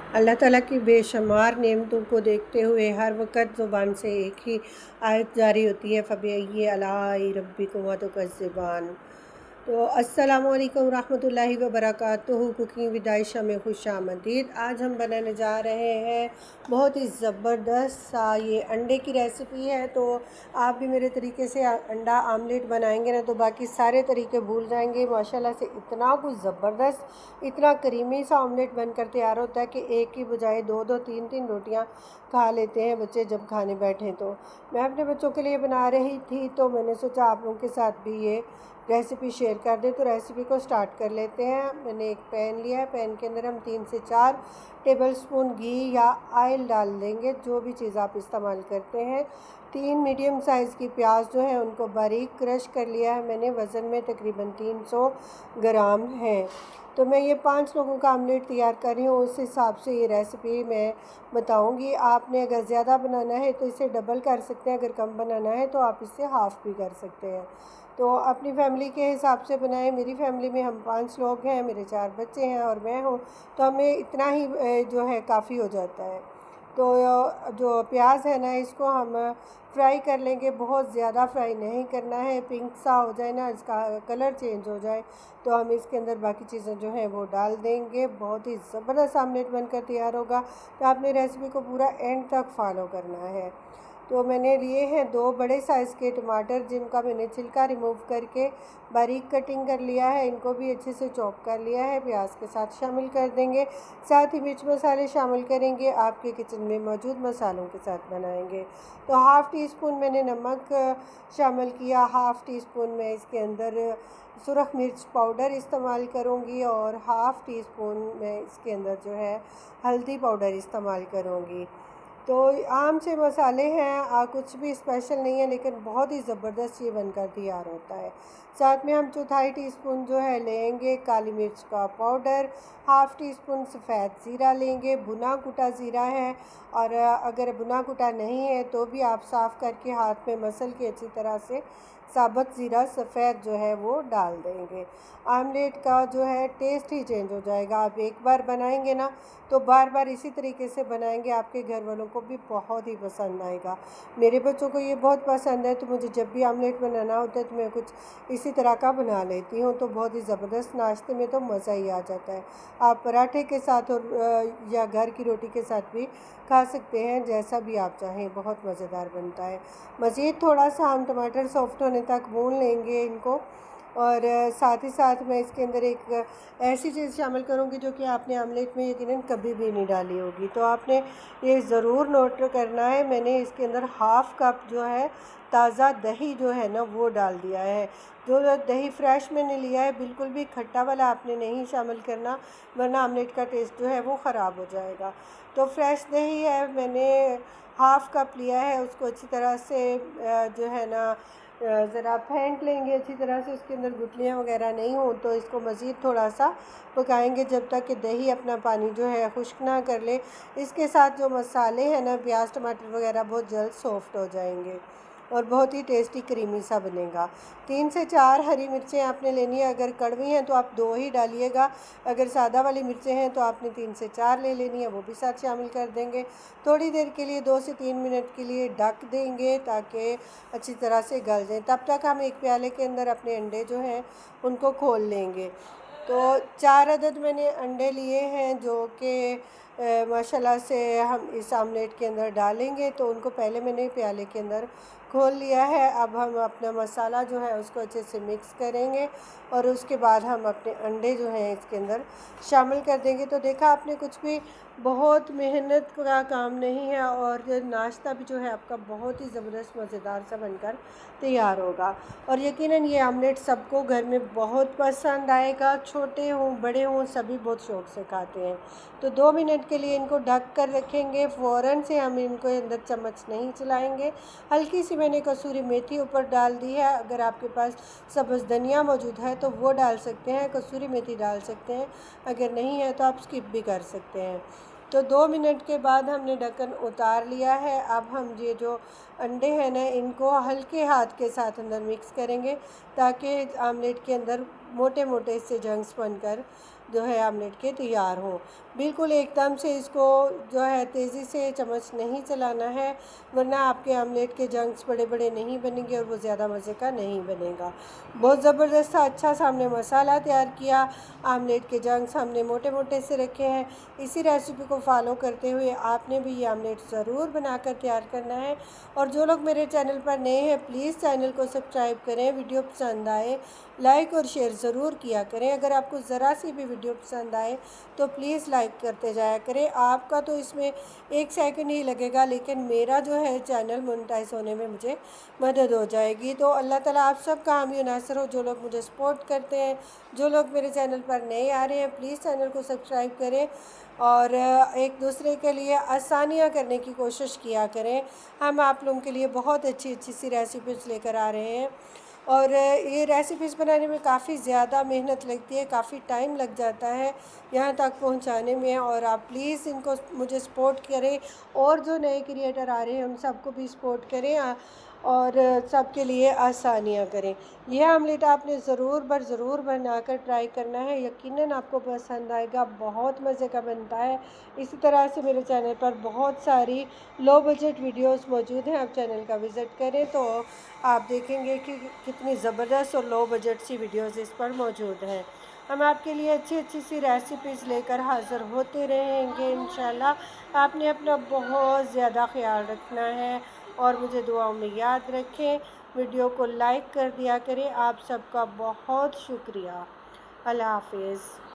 अल्लाह ताला की बेशुमार नेमतों को देखते हुए हर वक़्त ज़ुबान से एक ही आयत जारी होती है, फ़बिअय्यि आलाइ रब्बिकुमा तुकज़्ज़िबान। तो अस्सलामु अलैकुम रहमतुल्लाहि व बरकातुहू। कुकिंग विद आयशा में खुशामदीद। आज हम बनाने जा रहे हैं बहुत ही ज़बरदस्त सा ये अंडे की रेसिपी है। तो आप भी मेरे तरीके से अंडा आमलेट बनाएंगे ना तो बाकी सारे तरीके भूल जाएंगे। माशाल्लाह से इतना कुछ ज़बरदस्त, इतना करीमी सा आमलेट बनकर तैयार होता है कि एक की बजाय दो दो तीन तीन रोटियां खा लेते हैं बच्चे जब खाने बैठें। तो मैं अपने बच्चों के लिए बना रही थी तो मैंने सोचा आप लोगों के साथ भी ये रेसिपी शेयर कर दें। तो रेसिपी को स्टार्ट कर लेते हैं। मैंने एक पैन लिया है, पैन के अंदर हम 3 से 4 टेबलस्पून घी या ऑयल डाल देंगे, जो भी चीज़ आप इस्तेमाल करते हैं। 3 मीडियम साइज़ की प्याज जो है उनको बारीक क्रश कर लिया है मैंने, वज़न में तकरीबन 300 ग्राम है। तो मैं ये 5 लोगों का आमलेट तैयार कर रही हूँ, उस हिसाब से ये रेसिपी मैं बताऊँगी। आपने अगर ज़्यादा बनाना है तो इसे डबल कर सकते हैं, अगर कम बनाना है तो आप इससे हाफ़ भी कर सकते हैं। तो अपनी फैमिली के हिसाब से बनाएं। मेरी फैमिली में हम 5 लोग हैं, मेरे 4 बच्चे हैं और मैं हूँ, तो हमें इतना ही जो है काफ़ी हो जाता है। तो जो प्याज है ना इसको हम फ्राई कर लेंगे, बहुत ज़्यादा फ्राई नहीं करना है, पिंक सा हो जाए ना, इसका कलर चेंज हो जाए तो हम इसके अंदर बाकी चीज़ें जो हैं वो डाल देंगे। बहुत ही ज़बरदस्त आमलेट बनकर तैयार होगा। तो आपने रेसिपी को पूरा एंड तक फॉलो करना है। तो मैंने लिए हैं 2 बड़े साइज़ के टमाटर, जिनका मैंने छिलका रिमूव करके बारीक कटिंग कर लिया है। इनको भी अच्छे से चॉप कर लिया है, प्याज के साथ शामिल कर देंगे। साथ ही मिर्च मसाले शामिल करेंगे, आपके किचन में मौजूद मसालों के साथ बनाएंगे। तो हाफ़ टी स्पून मैंने नमक शामिल किया, हाफ़ टी स्पून मैं इसके अंदर सुरख मिर्च पाउडर इस्तेमाल करूँगी और हाफ़ टी स्पून मैं इसके अंदर जो है हल्दी पाउडर इस्तेमाल करूँगी। तो आम से मसाले हैं, कुछ भी स्पेशल नहीं है, लेकिन बहुत ही ज़बरदस्त ये बनकर तैयार होता है। साथ में हम चौथाई टीस्पून जो है लेंगे काली मिर्च का पाउडर, हाफ़ टी स्पून सफ़ेद ज़ीरा लेंगे, भुना कुटा ज़ीरा है। और अगर भुना कुटा नहीं है तो भी आप साफ़ करके हाथ में मसल के अच्छी तरह से साबुत ज़ीरा सफ़ेद जो है वो डाल देंगे। आमलेट का जो है टेस्ट ही चेंज हो जाएगा। आप एक बार बनाएंगे ना तो बार बार इसी तरीके से बनाएंगे, आपके घर वालों को भी बहुत ही पसंद आएगा। मेरे बच्चों को ये बहुत पसंद है, तो मुझे जब भी आमलेट बनाना होता है तो मैं कुछ इसी तरह का बना लेती हूँ। तो बहुत ही ज़बरदस्त, नाश्ते में तो मज़ा ही आ जाता है। आप पराठे के साथ और या घर की रोटी के साथ भी खा सकते हैं, जैसा भी आप चाहें, बहुत मज़ेदार बनता है। मज़ीद थोड़ा सा हम टमाटर सॉफ्ट होने तक भून लेंगे इनको। और साथ ही साथ मैं इसके अंदर एक ऐसी चीज़ शामिल करूँगी जो कि आपने आमलेट में यकीनन कभी भी नहीं डाली होगी। तो आपने ये ज़रूर नोट करना है, मैंने इसके अंदर हाफ़ कप जो है ताज़ा दही जो है ना वो डाल दिया है। जो दही फ्रेश मैंने लिया है, बिल्कुल भी खट्टा वाला आपने नहीं शामिल करना, वरना आमलेट का टेस्ट जो है वो ख़राब हो जाएगा। तो फ्रेश दही है, मैंने हाफ़ कप लिया है, उसको अच्छी तरह से जो है ना ज़रा फेंट लेंगे अच्छी तरह से, उसके अंदर गुठलियाँ वगैरह नहीं हो। तो इसको मज़ीद थोड़ा सा पकाएंगे जब तक कि दही अपना पानी जो है खुश्क ना कर ले। इसके साथ जो मसाले हैं ना, प्याज टमाटर वगैरह, बहुत जल्द सॉफ्ट हो जाएंगे और बहुत ही टेस्टी क्रीमी सा बनेगा। 3 से 4 हरी मिर्चें आपने लेनी है, अगर कड़वी हैं तो आप 2 ही डालिएगा, अगर सादा वाली मिर्चें हैं तो आपने 3 से 4 ले लेनी है, वो भी साथ शामिल कर देंगे। थोड़ी देर के लिए 2 से 3 मिनट के लिए ढक देंगे ताकि अच्छी तरह से गल जाए। तब तक हम एक प्याले के अंदर अपने अंडे जो हैं उनको खोल लेंगे। तो 4 अदद मैंने अंडे लिए हैं, जो कि माशाल्लाह से हम इस आमलेट के अंदर डालेंगे। तो उनको पहले मैंने प्याले के अंदर खोल लिया है। अब हम अपना मसाला जो है उसको अच्छे से मिक्स करेंगे और उसके बाद हम अपने अंडे जो हैं इसके अंदर शामिल कर देंगे। तो देखा आपने, कुछ भी बहुत मेहनत का काम नहीं है और नाश्ता भी जो है आपका बहुत ही ज़बरदस्त मज़ेदार सा बनकर तैयार होगा। और यकीनन ये आमलेट सबको घर में बहुत पसंद आएगा, छोटे हों बड़े हों सभी बहुत शौक़ से खाते हैं। तो 2 मिनट के लिए इनको ढक कर रखेंगे, फ़ौरन से हम इनको अंदर चम्मच नहीं चलाएंगे। हल्की सी मैंने कसूरी मेथी ऊपर डाल दी है, अगर आपके पास सब्ज़ धनिया मौजूद है तो वो डाल सकते हैं, कसूरी मेथी डाल सकते हैं, अगर नहीं है तो आप स्किप भी कर सकते हैं। तो 2 मिनट के बाद हमने ढक्कन उतार लिया है। अब हम ये जो अंडे हैं ना इनको हल्के हाथ के साथ अंदर मिक्स करेंगे ताकि आमलेट के अंदर मोटे मोटे से जंग्स बनकर जो है आमलेट के तैयार हों। बिल्कुल एकदम से इसको जो है तेज़ी से चम्मच नहीं चलाना है, वरना आपके आमलेट के जंक्स बड़े बड़े नहीं बनेंगे और वो ज़्यादा मज़े का नहीं बनेगा। बहुत ज़बरदस्त अच्छा सा हमने मसाला तैयार किया, आमलेट के जंक्स हमने मोटे मोटे से रखे हैं। इसी रेसिपी को फॉलो करते हुए आपने भी ये आमलेट ज़रूर बनाकर तैयार करना है। और जो लोग मेरे चैनल पर नए हैं प्लीज़ चैनल को सब्सक्राइब करें। वीडियो पसंद आए लाइक और शेयर ज़रूर किया करें। अगर आपको ज़रा सी भी वीडियो पसंद आए तो प्लीज़ लाइक करते जाया करें। आपका तो इसमें 1 सेकंड ही लगेगा, लेकिन मेरा जो है चैनल मोनेटाइज होने में मुझे मदद हो जाएगी। तो अल्लाह ताला आप सब का हामी नासर हो। जो लोग मुझे सपोर्ट करते हैं, जो लोग मेरे चैनल पर नए आ रहे हैं, प्लीज़ चैनल को सब्सक्राइब करें और एक दूसरे के लिए आसानियाँ करने की कोशिश किया करें। हम आप लोगों के लिए बहुत अच्छी अच्छी सी रेसिपीज़ लेकर आ रहे हैं और ये रेसिपीज़ बनाने में काफ़ी ज़्यादा मेहनत लगती है, काफ़ी टाइम लग जाता है यहाँ तक पहुँचाने में। और आप प्लीज़ इनको मुझे सपोर्ट करें और जो नए क्रिएटर आ रहे हैं उन सबको भी सपोर्ट करें और सबके लिए आसानियाँ करें। यह आमलेट आपने ज़रूर बनाकर ट्राई करना है, यकीनन आपको पसंद आएगा, बहुत मज़े का बनता है। इसी तरह से मेरे चैनल पर बहुत सारी लो बजट वीडियोस मौजूद हैं, आप चैनल का विज़िट करें तो आप देखेंगे कि कितनी ज़बरदस्त और लो बजट सी वीडियोस इस पर मौजूद हैं। हम आपके लिए अच्छी अच्छी सी रेसिपीज़ लेकर हाज़िर होते रहेंगे इंशाल्लाह। आपने अपना बहुत ज़्यादा ख्याल रखना है और मुझे दुआओं में याद रखें। वीडियो को लाइक कर दिया करें। आप सबका बहुत शुक्रिया। अल्लाह हाफ़िज़।